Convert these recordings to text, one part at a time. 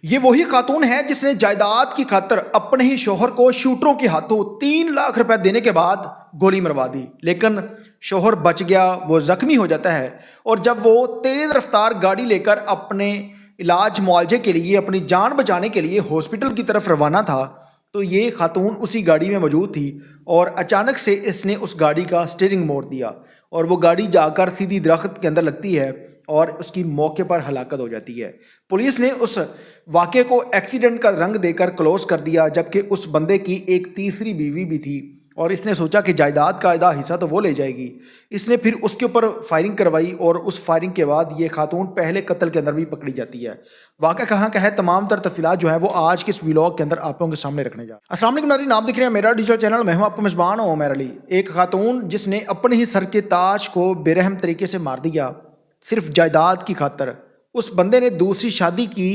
یہ وہی خاتون ہے جس نے جائیداد کی خاطر اپنے ہی شوہر کو شوٹروں کے ہاتھوں 3 لاکھ روپے دینے کے بعد گولی مروا دی، لیکن شوہر بچ گیا، وہ زخمی ہو جاتا ہے۔ اور جب وہ تیز رفتار گاڑی لے کر اپنے علاج معالجے کے لیے، اپنی جان بچانے کے لیے ہاسپٹل کی طرف روانہ تھا تو یہ خاتون اسی گاڑی میں موجود تھی، اور اچانک سے اس نے اس گاڑی کا سٹیئرنگ موڑ دیا اور وہ گاڑی جا کر سیدھی درخت کے اندر لگتی ہے اور اس کی موقع پر ہلاکت ہو جاتی ہے۔ پولیس نے اس واقعے کو ایکسیڈنٹ کا رنگ دے کر کلوز کر دیا، جبکہ اس بندے کی ایک تیسری بیوی بھی تھی اور اس نے سوچا کہ جائیداد کا آدھا حصہ تو وہ لے جائے گی۔ اس نے پھر اس کے اوپر فائرنگ کروائی اور اس فائرنگ کے بعد یہ خاتون پہلے قتل کے اندر بھی پکڑی جاتی ہے۔ واقعہ کہاں کا ہے، تمام تر تفصیلات جو ہے وہ آج کے اس ویلاگ کے اندر آپ لوگوں کے سامنے رکھنے جا رہے ہیں۔ السلام علیکم ناظرین، آپ دیکھ رہے ہیں میرا ڈیجیٹل چینل، میں ہوں آپ کا میزبان عمر علی۔ ایک خاتون جس نے اپنے ہی سر کے تاج کو بے رحم طریقے سے مار دیا صرف جائیداد کی خاطر۔ اس بندے نے دوسری شادی کی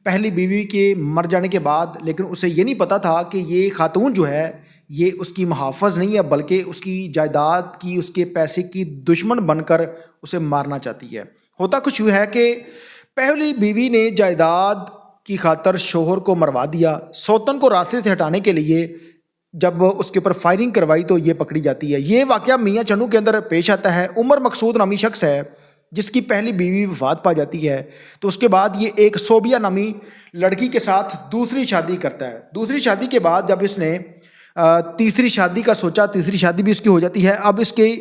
پہلی بیوی کے مر جانے کے بعد، لیکن اسے یہ نہیں پتا تھا کہ یہ خاتون جو ہے یہ اس کی محافظ نہیں ہے، بلکہ اس کی جائیداد کی، اس کے پیسے کی دشمن بن کر اسے مارنا چاہتی ہے۔ ہوتا کچھ یوں ہے کہ پہلی بیوی نے جائیداد کی خاطر شوہر کو مروا دیا، سوتن کو راستے سے ہٹانے کے لیے جب اس کے اوپر فائرنگ کروائی تو یہ پکڑی جاتی ہے۔ یہ واقعہ میاں چنو کے اندر پیش آتا ہے۔ عمر مقصود نامی شخص ہے جس کی پہلی بیوی وفات پا جاتی ہے، تو اس کے بعد یہ ایک صوبیہ نامی لڑکی کے ساتھ دوسری شادی کرتا ہے۔ دوسری شادی کے بعد جب اس نے تیسری شادی کا سوچا، تیسری شادی بھی اس کی ہو جاتی ہے۔ اب اس کی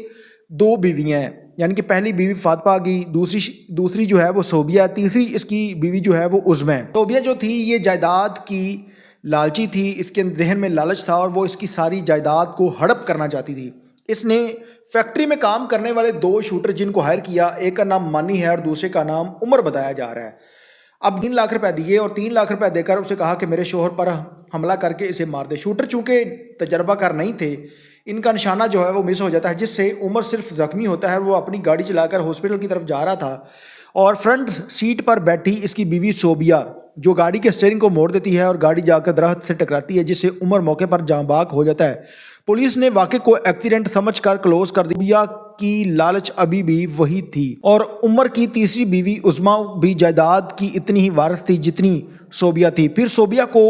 2 بیویاں ہیں، یعنی کہ پہلی بیوی وفات پا گئی، دوسری جو ہے وہ صوبیہ، تیسری اس کی بیوی جو ہے وہ عظمہ ہے۔ صوبیہ جو تھی یہ جائیداد کی لالچی تھی، اس کے ذہن میں لالچ تھا اور وہ اس کی ساری جائیداد کو ہڑپ کرنا چاہتی تھی۔ اس نے فیکٹری میں کام کرنے والے 2 شوٹر جن کو ہائر کیا، ایک کا نام مانی ہے اور دوسرے کا نام عمر بتایا جا رہا ہے۔ اب 3 لاکھ روپے دیے اور 3 لاکھ روپے دے کر اسے کہا کہ میرے شوہر پر حملہ کر کے اسے مار دے۔ شوٹر چونکہ تجربہ کار نہیں تھے، ان کا نشانہ جو ہے وہ مس ہو جاتا ہے، جس سے عمر صرف زخمی ہوتا ہے۔ وہ اپنی گاڑی چلا کر ہاسپٹل کی طرف جا رہا تھا اور فرنٹ سیٹ پر بیٹھی اس کی بیوی صوبیہ جو گاڑی کے سٹیئرنگ کو موڑ دیتی ہے اور گاڑی جا کر درخت سے ٹکراتی ہے، جس سے عمر موقع پر جاں بحق ہو جاتا ہے۔ پولیس نے واقعے کو ایکسیڈنٹ سمجھ کر کلوز کر دیا کی لالچ ابھی بھی وہی تھی، اور عمر کی تیسری بیوی عظمہ بھی جائیداد کی اتنی ہی وارث تھی جتنی صوبیہ تھی۔ پھر صوبیہ کو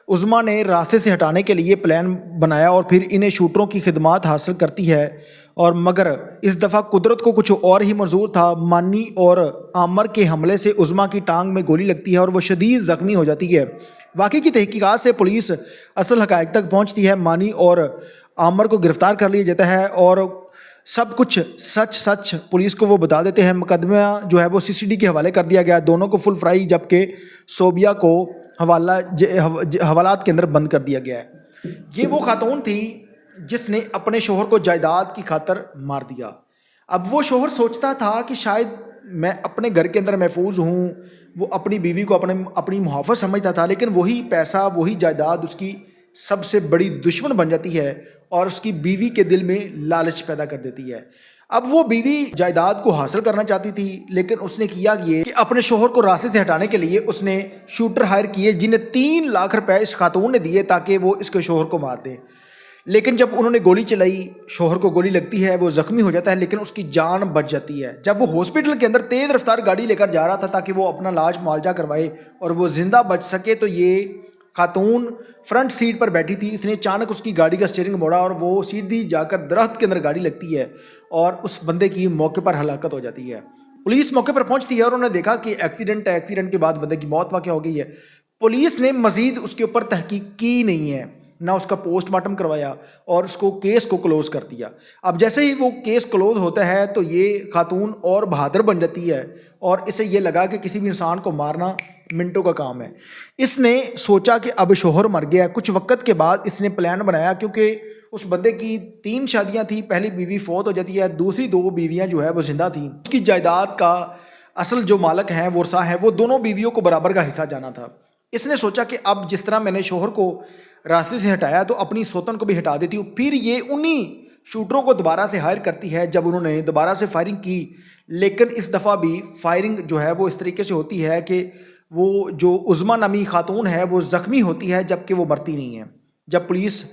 عظمہ نے راستے سے ہٹانے کے لیے پلان بنایا اور پھر انہیں شوٹروں کی خدمات حاصل کرتی ہے، اور مگر اس دفعہ قدرت کو کچھ اور ہی منظور تھا۔ مانی اور عامر کے حملے سے عظمہ کی ٹانگ میں گولی لگتی ہے اور وہ شدید زخمی ہو جاتی ہے۔ واقعے کی تحقیقات سے پولیس اصل حقائق تک پہنچتی ہے، مانی اور عامر کو گرفتار کر لیا جاتا ہے اور سب کچھ سچ پولیس کو وہ بتا دیتے ہیں۔ مقدمہ جو ہے وہ CCD کے حوالے کر دیا گیا، دونوں کو فل فرائی، جبکہ صوبیہ کو حوالات کے اندر بند کر دیا گیا ہے۔ یہ وہ خاتون تھی جس نے اپنے شوہر کو جائیداد کی خاطر مار دیا۔ اب وہ شوہر سوچتا تھا کہ شاید میں اپنے گھر کے اندر محفوظ ہوں، وہ اپنی بیوی کو اپنی محافظ سمجھتا تھا، لیکن وہی پیسہ، وہی جائیداد اس کی سب سے بڑی دشمن بن جاتی ہے اور اس کی بیوی کے دل میں لالچ پیدا کر دیتی ہے۔ اب وہ بیوی جائیداد کو حاصل کرنا چاہتی تھی، لیکن اس نے کیا یہ کہ اپنے شوہر کو راستے سے ہٹانے کے لیے اس نے شوٹر ہائر کیے جنہیں 3 لاکھ روپے اس خاتون نے دیے تاکہ وہ اس کے شوہر کو مار دیں۔ لیکن جب انہوں نے گولی چلائی، شوہر کو گولی لگتی ہے، وہ زخمی ہو جاتا ہے، لیکن اس کی جان بچ جاتی ہے۔ جب وہ ہاسپٹل کے اندر تیز رفتار گاڑی لے کر جا رہا تھا تاکہ وہ اپنا علاج معالجہ کروائے اور وہ زندہ بچ سکے، تو یہ خاتون فرنٹ سیٹ پر بیٹھی تھی۔ اس نے اچانک اس کی گاڑی کا سٹیئرنگ موڑا اور وہ سیدھی جا کر درخت کے اندر گاڑی لگتی ہے اور اس بندے کی موقع پر ہلاکت ہو جاتی ہے۔ پولیس موقع پر پہنچتی ہے اور انہوں نے دیکھا کہ ایکسیڈنٹ ہے، ایکسیڈنٹ کے بعد بندے کی موت واقع ہو گئی ہے۔ پولیس نے مزید اس کے اوپر تحقیق کی نہیں ہے، نہ اس کا پوسٹ مارٹم کروایا اور اس کو کیس کو کلوز کر دیا۔ اب جیسے ہی وہ کیس کلوز ہوتا ہے تو یہ خاتون اور بہادر بن جاتی ہے اور اسے یہ لگا کہ کسی بھی انسان کو مارنا منٹوں کا کام ہے۔ اس نے سوچا کہ اب شوہر مر گیا ہے۔ کچھ وقت کے بعد اس نے پلان بنایا، کیونکہ اس بندے کی 3 شادیاں تھیں، پہلی بیوی فوت ہو جاتی ہے، دوسری 2 بیویاں جو ہے وہ زندہ تھیں۔ اس کی جائیداد کا اصل جو مالک ہیں، ورثہ ہیں، وہ دونوں بیویوں کو برابر کا حصہ جانا تھا۔ اس نے سوچا کہ اب جس طرح میں نے شوہر کو راستے سے ہٹایا تو اپنی سوتن کو بھی ہٹا دیتی ہوں۔ پھر یہ انہی شوٹروں کو دوبارہ سے ہائر کرتی ہے جب انہوں نے دوبارہ سے فائرنگ کی، لیکن اس دفعہ بھی فائرنگ جو ہے وہ اس طریقے سے ہوتی ہے کہ وہ جو عظمہ نامی خاتون ہے وہ زخمی ہوتی ہے جبکہ وہ مرتی نہیں ہے۔ جب پولیس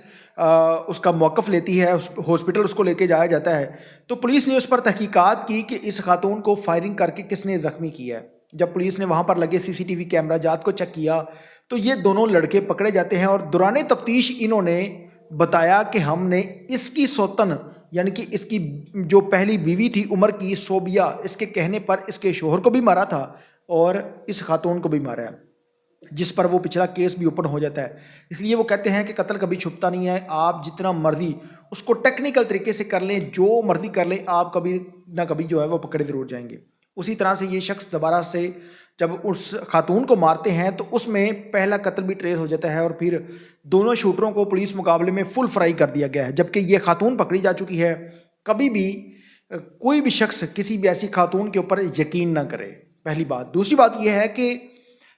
اس کا موقف لیتی ہے، ہاسپٹل اس کو لے کے جایا جاتا ہے، تو پولیس نے اس پر تحقیقات کی کہ اس خاتون کو فائرنگ کر کے کس نے زخمی کیا ہے۔ جب پولیس نے وہاں پر لگے CCTV کیمرہ جات کو چیک کیا تو یہ دونوں لڑکے پکڑے جاتے ہیں، اور دوران تفتیش انہوں نے بتایا کہ ہم نے اس کی سوتن یعنی کہ اس کی جو پہلی بیوی تھی عمر کی صوبیہ، اس کے کہنے پر اس کے شوہر کو بھی مارا تھا اور اس خاتون کو بھی مارا ہے، جس پر وہ پچھلا کیس بھی اوپن ہو جاتا ہے۔ اس لیے وہ کہتے ہیں کہ قتل کبھی چھپتا نہیں ہے، آپ جتنا مرضی اس کو ٹیکنیکل طریقے سے کر لیں، جو مرضی کر لیں، آپ کبھی نہ کبھی جو ہے وہ پکڑے ضرور جائیں گے۔ اسی طرح سے یہ شخص دوبارہ سے جب اس خاتون کو مارتے ہیں تو اس میں پہلا قتل بھی ٹریس ہو جاتا ہے، اور پھر دونوں شوٹروں کو پولیس مقابلے میں فل فرائی کر دیا گیا ہے، جبکہ یہ خاتون پکڑی جا چکی ہے۔ کبھی بھی کوئی بھی شخص کسی بھی ایسی خاتون کے اوپر یقین نہ کرے، پہلی بات۔ دوسری بات یہ ہے کہ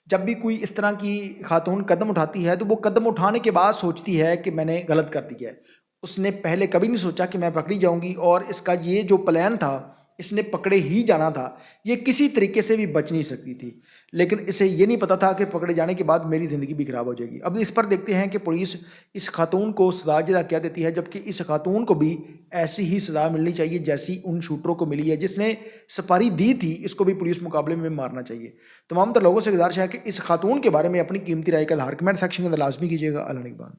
جب بھی کوئی اس طرح کی خاتون قدم اٹھاتی ہے تو وہ قدم اٹھانے کے بعد سوچتی ہے کہ میں نے غلط کر دیا ہے، اس نے پہلے کبھی نہیں سوچا کہ میں پکڑی جاؤں گی، اور اس کا یہ جو پلان تھا اس نے پکڑے ہی جانا تھا، یہ کسی طریقے سے بھی بچ نہیں سکتی تھی، لیکن اسے یہ نہیں پتا تھا کہ پکڑے جانے کے بعد میری زندگی بھی خراب ہو جائے گی۔ اب اس پر دیکھتے ہیں کہ پولیس اس خاتون کو سزا جزا کیا دیتی ہے، جبکہ اس خاتون کو بھی ایسی ہی سزا ملنی چاہیے جیسی ان شوٹروں کو ملی ہے، جس نے سپاری دی تھی اس کو بھی پولیس مقابلے میں مارنا چاہیے۔ تمام تر لوگوں سے گزارش ہے کہ اس خاتون کے بارے میں اپنی قیمتی رائے کا اظہار کمنٹ سیکشن کے اندر لازمی کیجیے گا۔ اللہ نگہبان۔